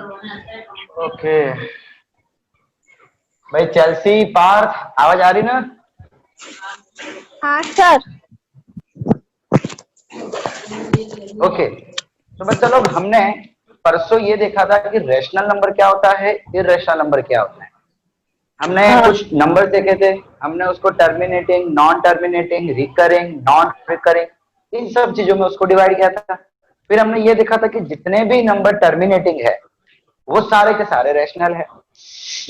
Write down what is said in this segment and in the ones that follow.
Okay भाई, Chelsea Partha आवाज आ रही ना? हाँ सर। ओके तो बच्चा लोग, हमने परसों ये देखा था कि रेशनल नंबर क्या होता है, इर्रेशनल नंबर क्या होता है। हमने कुछ नंबर देखे थे, हमने उसको terminating, non terminating, recurring, non recurring, इन सब चीजों में उसको डिवाइड किया था। फिर हमने ये देखा था कि जितने भी नंबर टर्मिनेटिंग है वो सारे के सारे रेशनल है,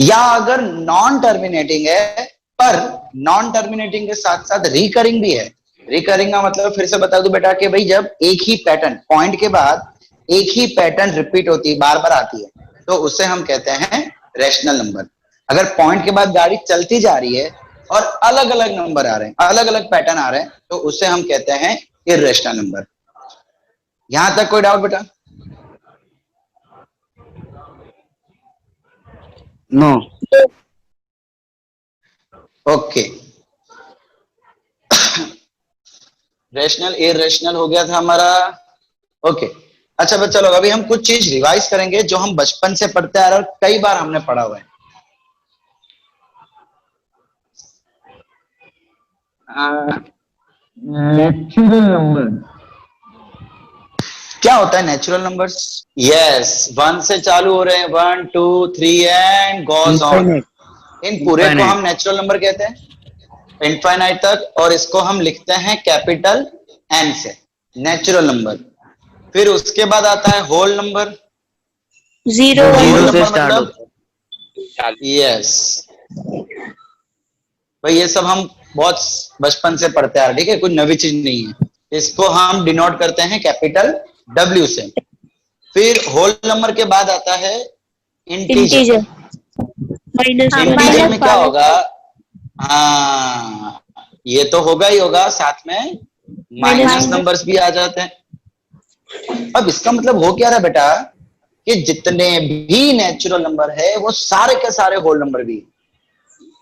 या अगर नॉन टर्मिनेटिंग है पर नॉन टर्मिनेटिंग के साथ साथ रिकरिंग भी है। रिकरिंग का मतलब फिर से बता दूं बेटा कि भाई जब एक ही पैटर्न पॉइंट के बाद एक ही पैटर्न रिपीट होती है, बार बार आती है, तो उसे हम कहते हैं रेशनल नंबर। अगर पॉइंट के बाद गाड़ी चलती जा रही है और अलग अलग नंबर आ रहे हैं, अलग अलग पैटर्न आ रहे हैं, तो उसे हम कहते हैं इर्रेशनल नंबर। यहां तक कोई डाउट बेटा? नो? ओके, रेशनल इर्रेशनल हो गया था हमारा। ओके अच्छा बच्चा लोग, अभी हम कुछ चीज रिवाइज करेंगे जो हम बचपन से पढ़ते आ रहे हैं और कई बार हमने पढ़ा हुआ है। नेचुरल नंबर क्या होता है? नेचुरल नंबर्स, यस, 1 से चालू हो रहे हैं, 1 2 3 एंड गोज ऑन। इन पूरे को हम नेचुरल नंबर कहते हैं, इनफाइनाइट तक, और इसको हम लिखते हैं कैपिटल एन से, नेचुरल नंबर। फिर उसके बाद आता है होल नंबर, जीरो से स्टार्ट होता है, यस भाई, ये सब हम बहुत बचपन से पढ़ते आ रहे हैं, ठीक है, कोई नई चीज नहीं है। इसको हम डिनोट करते हैं कैपिटल डब्ल्यू से। फिर होल नंबर के बाद आता है इंटीजर। इंटीजर में क्या होगा? हाँ, ये तो होगा ही होगा, साथ में माइनस नंबर्स भी आ जाते हैं। अब इसका मतलब हो क्या रहा बेटा कि जितने भी नेचुरल नंबर है वो सारे के सारे होल नंबर भी,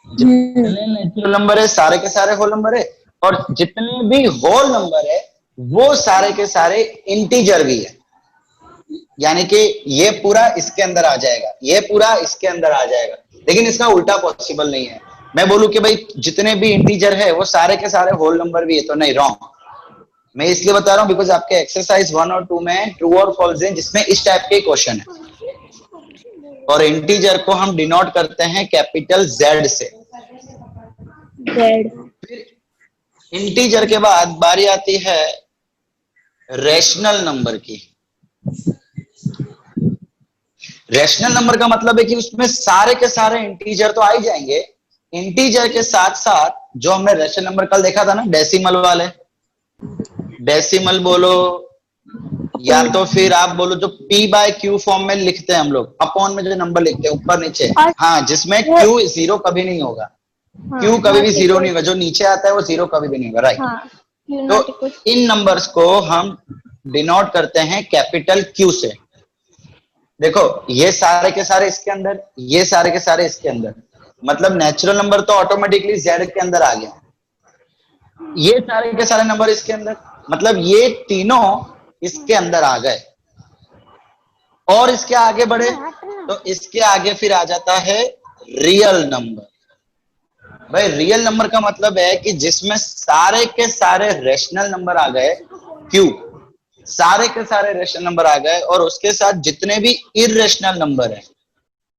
जितने नेचुरल नंबर है सारे के सारे होल नंबर है, और जितने भी होल नंबर है वो सारे के सारे इंटीजर भी है। यानी कि ये पूरा इसके अंदर आ जाएगा, ये पूरा इसके अंदर आ जाएगा, लेकिन इसका उल्टा पॉसिबल नहीं है। मैं बोलूं कि भाई जितने भी इंटीजर है वो सारे के सारे होल नंबर भी है, तो नहीं, रॉन्ग। मैं इसलिए बता रहा हूं बिकॉज आपके एक्सरसाइज 1 और 2 में ट्रू और फॉल्स है, जिसमें इस टाइप के क्वेश्चन है। और इंटीजर को हम डिनोट करते हैं कैपिटल जेड से। फिर इंटीजर के बाद बारी आती है रेशनल नंबर की। रेशनल नंबर का मतलब है कि उसमें सारे के सारे इंटीजर तो आ ही जाएंगे, इंटीजर के साथ साथ जो हमने रेशनल नंबर कल देखा था ना, डेसिमल वाले, डेसिमल बोलो या तो फिर आप बोलो जो p बाय क्यू फॉर्म में लिखते हैं हम लोग, अपॉन में जो नंबर लिखते हैं ऊपर नीचे, हाँ, जिसमें q जीरो कभी नहीं होगा, q कभी भी जीरो नहीं होगा, जो नीचे आता है वो जीरो कभी भी नहीं होगा, राइट। तो इन नंबर्स को हम डिनोट करते हैं कैपिटल Q से। देखो ये सारे के सारे इसके अंदर, ये सारे के सारे इसके अंदर, मतलब नेचुरल नंबर तो ऑटोमेटिकली जेड के अंदर आ गया, ये सारे के सारे नंबर इसके अंदर, मतलब ये तीनों इसके अंदर आ गए। और इसके आगे बढ़े तो इसके आगे फिर आ जाता है रियल नंबर। भाई रियल नंबर का मतलब है कि जिसमें सारे के सारे रेशनल नंबर आ गए, क्यू, सारे के सारे रेशनल नंबर आ गए, और उसके साथ जितने भी इर्रेशनल नंबर है,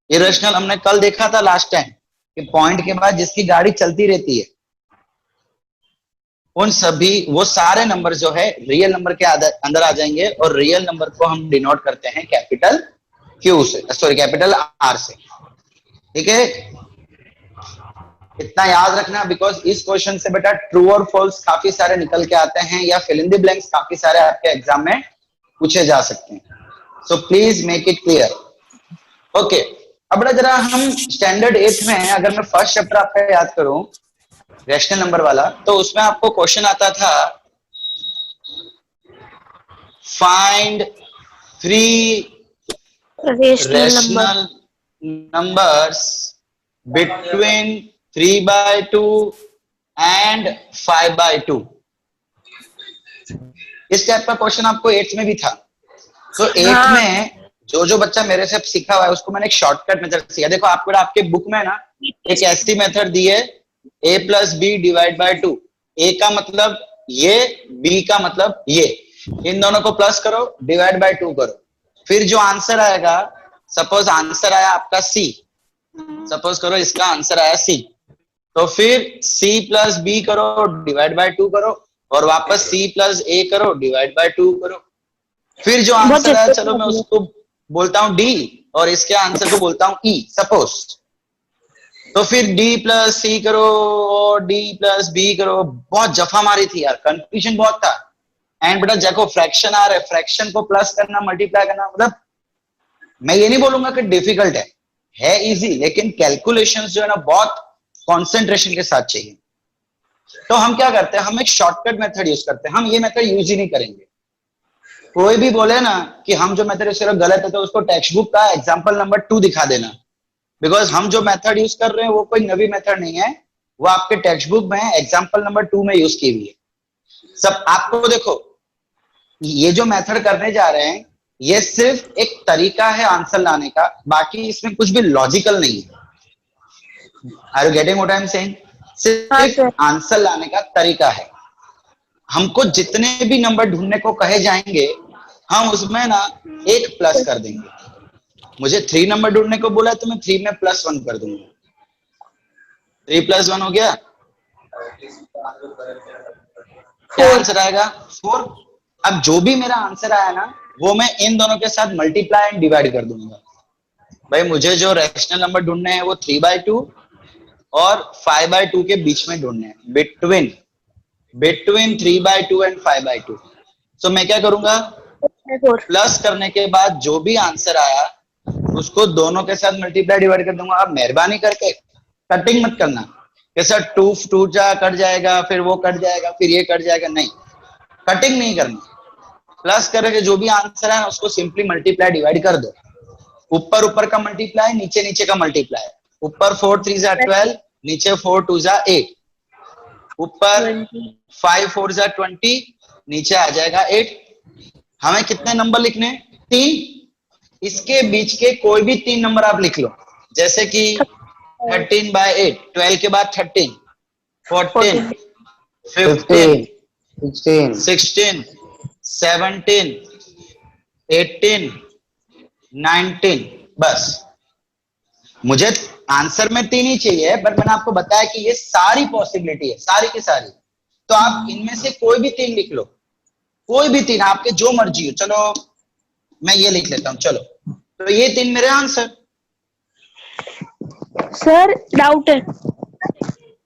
इरेशनल हमने कल देखा था लास्ट टाइम कि पॉइंट के बाद जिसकी गाड़ी चलती रहती है, उन सभी वो सारे नंबर जो है रियल नंबर के अंदर आ जाएंगे, और रियल नंबर को हम डिनोट करते हैं कैपिटल क्यू से, सॉरी कैपिटल आर से, ठीक है। इतना याद रखना, बिकॉज इस क्वेश्चन से बेटा ट्रू और फॉल्स काफी सारे निकल के आते हैं, या फिल इन द ब्लैंक्स काफी सारे आपके एग्जाम में पूछे जा सकते हैं, so please make it clear. Okay, अब बेटा जरा हम स्टैंडर्ड 8th में, अगर मैं फर्स्ट चैप्टर आपका याद करूं रेशनल नंबर वाला, तो उसमें आपको क्वेश्चन आता था find 3 rational numbers between 3/2 and 5/2। इस टाइप का क्वेश्चन आपको 8th में भी था। तो 8th में जो जो बच्चा मेरे से सीखा हुआ है उसको मैंने एक शॉर्टकट मेथड सिखाया। देखो आपको आपके बुक में ना एक ऐसी मेथड दी है, a plus B divide by 2। A का मतलब ये, बी का मतलब ये, इन दोनों को प्लस करो, डिवाइड बाय 2 करो, फिर जो आंसर आएगा, सपोज आंसर आया आपका सी, सपोज करो इसका आंसर आया सी, तो फिर सी प्लस बी करो, डिवाइड बाय 2 करो, और वापस सी प्लस ए करो, डिवाइड बाय 2 करो। फिर जो आंसर आया, चलो मैं उसको बोलता हूं डी, और इसके आंसर को बोलता हूं ई, सपोज। तो फिर डी प्लस सी करो और डी प्लस बी करो। बहुत जफा मारी थी यार, कंफ्यूजन बहुत था। एंड बेटा देखो फ्रैक्शन आ रहा है, फ्रैक्शन को प्लस करना, मल्टीप्लाई करना, मतलब मैं ये नहीं बोलूंगा कि डिफिकल्ट है इजी, लेकिन कैलकुलेशंस जो है ना बहुत कंसंट्रेशन के साथ चाहिए। तो हम क्या करते हैं, हम एक शॉर्टकट मेथड यूज करते हैं। हम ये मेथड यूज ही नहीं करेंगे। कोई भी बोले ना कि हम जो मेथड यूज कर रहे हैं गलत है, तो उसको टेक्स्ट बुक का एग्जाम्पल नंबर 2 दिखा देना। बिकॉज हम जो मेथड यूज कर रहे हैं वो कोई नवी मेथड नहीं है, वो आपके टेक्स्ट बुक में एग्जाम्पल नंबर 2 में यूज की हुई है। सब आपको देखो, ये जो मेथड करने जा रहे हैं ये सिर्फ एक तरीका है आंसर लाने का, बाकी इसमें कुछ भी लॉजिकल नहीं है। Are you getting what I am saying? सिर्फ आंसर लाने का तरीका है। हमको जितने भी नंबर ढूंढने को कहे जाएंगे, हम उसमें ना एक प्लस कर देंगे। मुझे 3 नंबर ढूंढने को बोला है तो मैं 3 में +1 कर दूंगा। 3 + 1 हो गया, क्या आंसर आएगा? 4। अब जो भी मेरा आंसर आया ना, वो मैं इन दोनों के साथ मल्टीप्लाई एंड डिवाइड कर दूंगा। भाई मुझे जो रैशनल नंबर ढूंढने हैं वो 3/2 और 5/2 के बीच में ढूंढने हैं, बिटवीन 3/2 एंड 5/2। तो मैं क्या करूंगा, प्लस करने के बाद जो भी आंसर आया उसको दोनों के साथ मल्टीप्लाई डिवाइड कर दूंगा। अब मेहरबानी करके कटिंग मत करना, कैसा 2 जा कट जाएगा, फिर वो कट जाएगा, फिर ये कट जाएगा, नहीं, कटिंग नहीं करनी। प्लस करके जो भी आंसर है उसको सिंपली मल्टीप्लाई डिवाइड कर दो। ऊपर ऊपर का मल्टीप्लाई, नीचे नीचे का मल्टीप्लाई। ऊपर 4 3 जा 12, नीचे 4 2 जा 8, ऊपर 5 4 जा 20, नीचे आ जाएगा 8। हमें कितने नंबर लिखने? 3। इसके बीच के कोई भी 3 नंबर आप लिख लो, जैसे कि 13/8, 12 के बाद 13, 14, 15, 16, 17, 18, 19। बस मुझे आंसर में 3 ही चाहिए, बट मैंने आपको बताया कि ये सारी पॉसिबिलिटी है, सारी की सारी। तो आप इनमें से कोई भी 3 लिख लो, कोई भी 3, आपके जो मर्जी हो। चलो मैं ये लिख लेता हूं, चलो, तो ये 3 मेरे आंसर। सर डाउट है।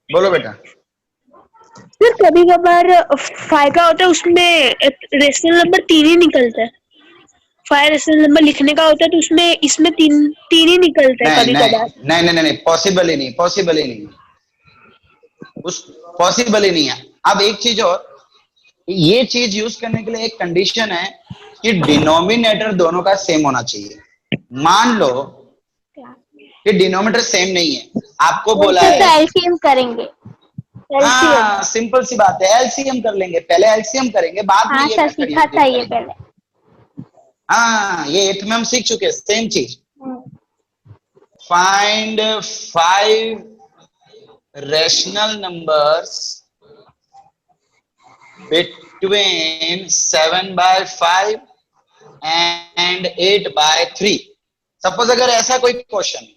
बोलो बेटा। सर कभी कभार 5 का होता है, उसमें रेशनल नंबर 3 ही निकलता है। 5 रेशनल नंबर लिखने का होता है तो उसमें इसमें 3 ही निकलता है कभी कभार। नहीं, पॉसिबल ही नहीं, पॉसिबल ही नहीं, उस पॉसिबल ही नहीं है। अब एक चीज और, ये चीज यूज करने के लिए एक कंडीशन है कि डिनोमिनेटर दोनों का सेम होना चाहिए। मान लो कि डिनोमिनेटर सेम नहीं है, आपको बोला है एलसीएम करेंगे। हाँ, सिंपल सी बात है, एलसीएम कर लेंगे, पहले एलसीएम करेंगे, बाद में ये सर सीखा था ये पहले। हाँ, ये 8th में हम सीख चुके हैं सेम चीज। Find 5 rational numbers between 7/5 and 8/3। Suppose अगर ऐसा कोई क्वेश्चन,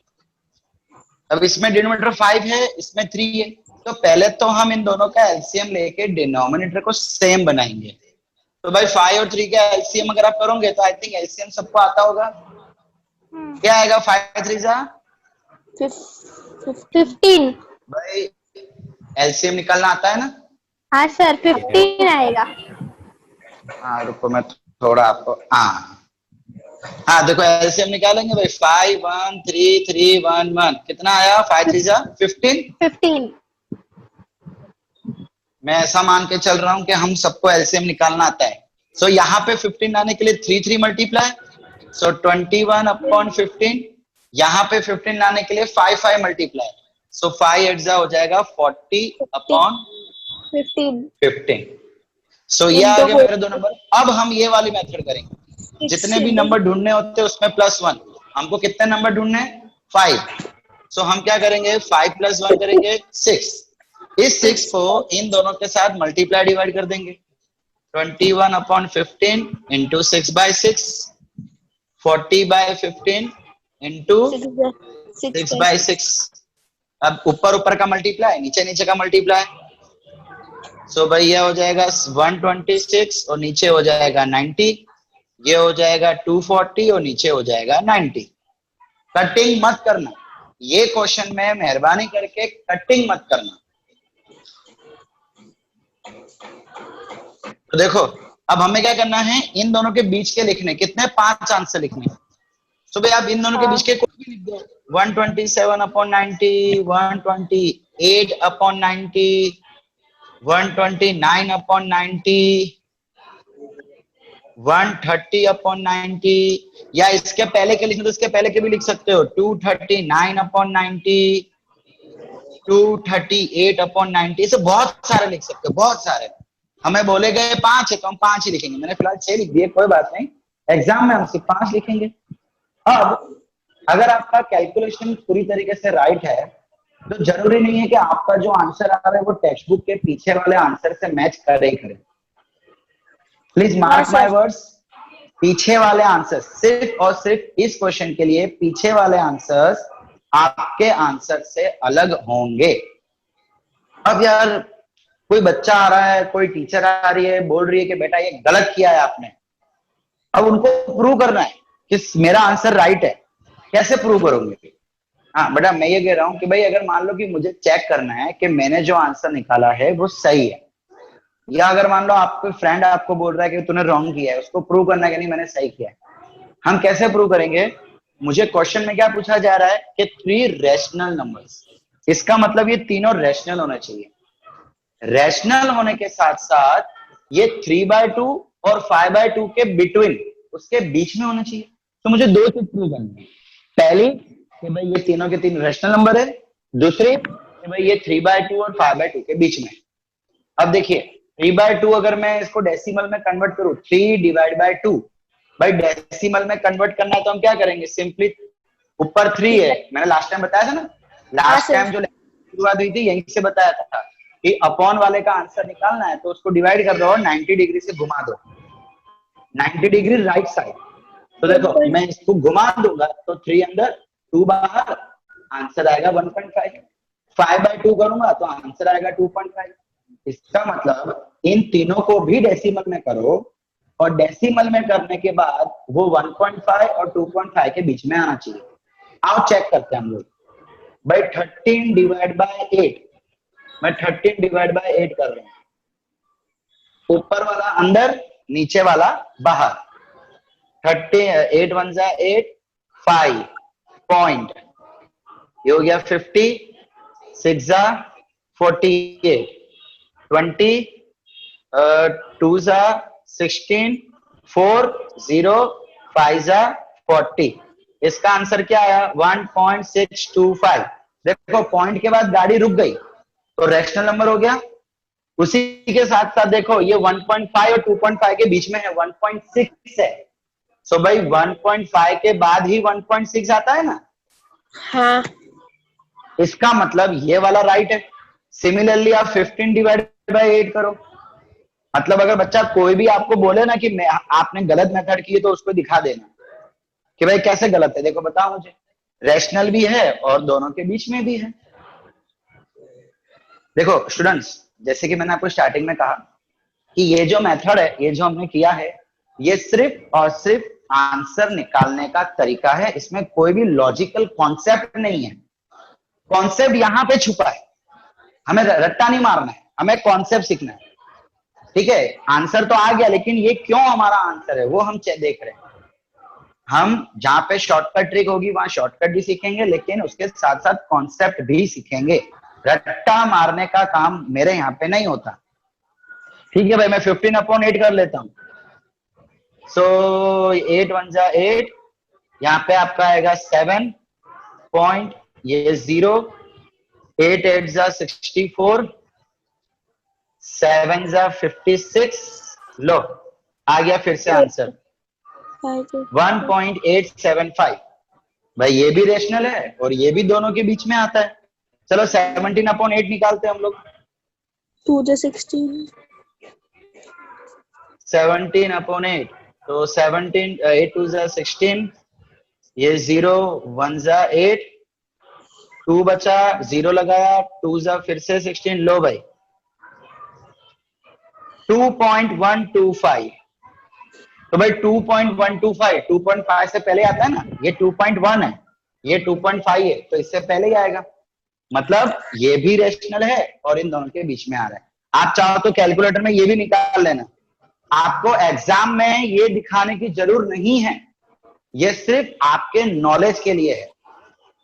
अब इसमें डिनोमिनेटर 5 है, इसमें 3 है, तो पहले तो हम इन दोनों का एलसीएम लेके डिनोमिनेटर को सेम बनाएंगे। तो भाई 5 और 3 का एलसीएम अगर आप करोगे तो आई थिंक एलसीएम सबको आता होगा। क्या आएगा? 5 3 जा 15। भाई एलसीएम निकालना आता है ना? हाँ सर 15 आएगा। हाँ रुको, मैं थोड़ा आपको हाँ देखो एलसीएम निकालेंगे भाई। 5 1 3 3 1 1 कितना आया? 5 3 जा 15। मैं ऐसा मान के चल रहा हूं कि हम सबको एलसीएम निकालना आता है। सो यहाँ पे 15 आने के लिए 3 3 मल्टीप्लाई, सो 21/15। यहाँ पे 15 लाने के लिए 5 5 मल्टीप्लाई, सो 5 8 जा हो जाएगा 40/15। सो ये आ गए मेरे 2 नंबर। अब हम ये वाली मेथड करेंगे। जितने भी नंबर ढूंढने होते हैं उसमें +1, हमको कितने नंबर ढूंढने हैं 5। सो हम क्या करेंगे 5 + 1 करेंगे 6। इस 6 को इन दोनों के साथ मल्टीप्लाई डिवाइड कर देंगे। 21/15 इंटू 6/6, 40/15 इंटू 6/6। अब ऊपर ऊपर का मल्टीप्लाई, नीचे नीचे का मल्टीप्लाई। सो भाई ये हो जाएगा 126 और नीचे हो जाएगा 90। ये हो जाएगा 240 और नीचे हो जाएगा 90। कटिंग मत करना, ये क्वेश्चन में मेहरबानी करके कटिंग मत करना। तो देखो अब हमें क्या करना है, इन दोनों के बीच के लिखने, कितने 5 आंसर लिखने हैं। तो भाई आप इन दोनों के बीच के कोई भी लिख दो। 127/90, 128/90, 129/90, 130/90, या इसके पहले के लिखने तो इसके पहले के भी लिख सकते हो। 239/90, 238/90, इसे बहुत सारे लिख सकते हो, बहुत सारे। हमें बोले गए 5 है तो हम 5 ही लिखेंगे। मैंने फिलहाल 6 लिख दिए, कोई बात नहीं, एग्जाम में हम सिर्फ 5 लिखेंगे। अब अगर आपका कैलकुलेशन पूरी तरीके से राइट है तो जरूरी नहीं है कि आपका जो आंसर आ रहा है वो टेक्स्ट बुक के पीछे वाले आंसर से मैच करे ही करे। प्लीज मार्क माय वर्ड्स, पीछे वाले आंसर्स, सिर्फ और सिर्फ इस क्वेश्चन के लिए पीछे वाले आंसर्स आपके आंसर से अलग होंगे। अब यार कोई बच्चा आ रहा है, कोई टीचर आ रही है, बोल रही है कि बेटा ये गलत किया है आपने, अब उनको प्रूव करना है कि मेरा आंसर राइट है। कैसे प्रूव करोगे? हाँ बेटा मैं ये कह रहा हूँ कि भाई अगर मान लो कि मुझे चेक करना है कि मैंने जो आंसर निकाला है वो सही है, या अगर मान लो आपको फ्रेंड आपको बोल रहा है कि तूने रॉन्ग किया है, उसको प्रूव करना है कि नहीं मैंने सही किया है। हम कैसे प्रूव करेंगे? मुझे क्वेश्चन में क्या पूछा जा रहा है कि 3 रैशनल नंबर्स, इसका मतलब ये तीनों रैशनल होने चाहिए। रैशनल होने के साथ साथ ये 3/2 और 5/2 के बिटवीन, उसके बीच में होना चाहिए। तो मुझे 2 चीज प्रूव करनी है। पहली कि भाई ये तीनों के तीन रैशनल नंबर है, दूसरी कि भाई ये 3/2 और 5/2 के बीच में। अब देखिए 3/2 अगर मैं इसको डेसिमल में कन्वर्ट करूं, 3/2, भाई डेसिमल में कन्वर्ट करना है तो हम क्या करेंगे, सिंपली ऊपर 3 है, मैंने लास्ट टाइम बताया था ना, लास्ट टाइम जो शुरुआत हुई थी यहीं से बताया था कि अपॉन वाले का आंसर निकालना है तो उसको डिवाइड कर दो और 90 डिग्री से घुमा दो, 90 डिग्री राइट साइड। तो देखो मैं इसको घुमा दूंगा तो 3 अंदर 2 बाहर, आंसर आएगा 1.5। 5/2 करूंगा तो आंसर आएगा 2.5। इसका मतलब इन तीनों को भी डेसिमल में करो और डेसिमल में करने के बाद वो 1.5 और 2.5 के बीच में आना चाहिए। आओ चेक करते हैं हम लोग। भाई 13/8, मैं 13/8 कर रहा हूं, ऊपर वाला अंदर नीचे वाला बाहर। 8 1 जा 8, 5 पॉइंट, ये हो गया 50, 6 जा 48, 20, 2 जा 16, 4 0, 5 जा 40। इसका आंसर क्या आया 1.625। देखो पॉइंट के बाद गाड़ी रुक गई तो रैशनल नंबर हो गया। उसी के साथ साथ देखो ये 1.5 और 2.5 के बीच में है, 1.6 है। सो भाई 1.5 के बाद ही 1.6 आता है ना। हाँ इसका मतलब ये वाला राइट है। सिमिलरली आप 15/8 करो, मतलब अगर बच्चा कोई भी आपको बोले ना कि आपने गलत मेथड की है तो उसको दिखा देना कि भाई कैसे गलत है, देखो बताओ मुझे, रैशनल भी है और दोनों के बीच में भी है। देखो स्टूडेंट्स, जैसे कि मैंने आपको स्टार्टिंग में कहा कि ये जो मेथड है, ये जो हमने किया है, ये सिर्फ और सिर्फ आंसर निकालने का तरीका है, इसमें कोई भी लॉजिकल कॉन्सेप्ट नहीं है। कॉन्सेप्ट यहां पे छुपा है, हमें रट्टा नहीं मारना है, हमें कॉन्सेप्ट सीखना है। ठीक है, आंसर तो आ गया लेकिन ये क्यों हमारा आंसर है वो हम देख रहे हैं। हम जहां पे शॉर्टकट ट्रिक होगी वहां शॉर्टकट भी सीखेंगे, लेकिन उसके साथ साथ कॉन्सेप्ट भी सीखेंगे। रट्टा मारने का काम मेरे यहाँ पे नहीं होता। ठीक है भाई, मैं 15/8 कर लेता हूं। सो 8 1 जा 8, यहाँ पे आपका आएगा 7 पॉइंट, ये 0, 8 8 जा 64, 7 जा 56। लो आ गया फिर से आंसर 1.875। भाई ये भी रेशनल है और ये भी दोनों के बीच में आता है। चलो 17/8 निकालते हैं हम लोग। 2 the 16 17/8, तो 17 8 2 16, ये 0 1 8, 2 बचा, 0 लगाया, 2 फिर से 16, लो भाई 2.125। तो भाई 2.125 2.5 से पहले आता है ना, ये 2.1 है, ये 2.5 है, तो इससे पहले ही आएगा। मतलब ये भी रेशनल है और इन दोनों के बीच में आ रहा है। आप चाहो तो कैलकुलेटर में ये भी निकाल लेना। आपको एग्जाम में ये दिखाने की जरूरत नहीं है, ये सिर्फ आपके नॉलेज के लिए है,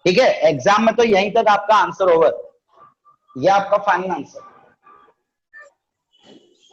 ठीक है। एग्जाम में तो यहीं तक आपका आंसर ओवर, ये आपका फाइनल आंसर।